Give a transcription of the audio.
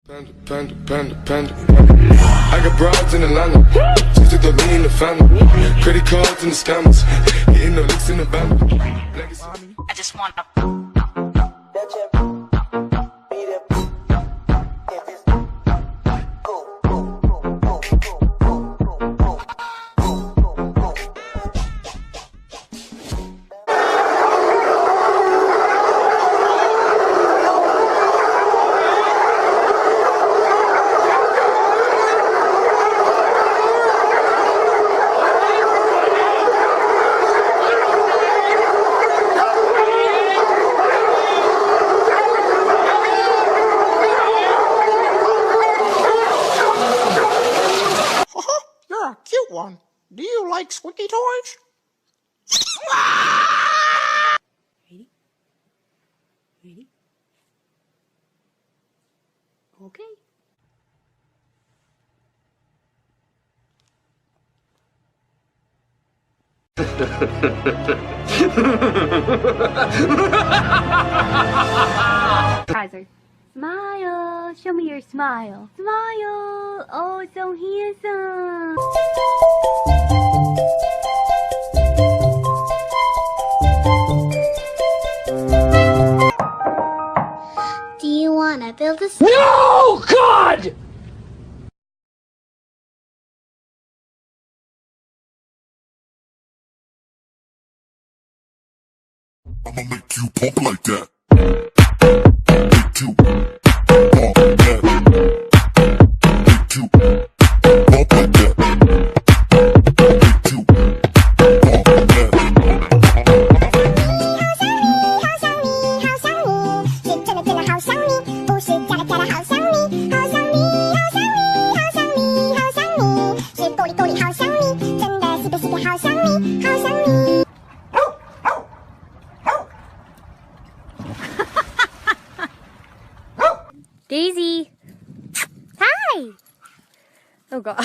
Panda, panda, panda, panda. I got broads in Atlanta. Just to throw me in the family. Credit cards and the scammers. Getting no licks in the band. I just wanna. You're a cute one. Do you like squeaky toys? Ready? Ready? Okay. Kaiser. Smile. Show me your smile. Smile. Oh, so handsome. Do you want to build a No, God! I'ma make you pump like that. Make you pump like that. Make you pump like that. Make you pump like that. Daisy. Hi. Oh God.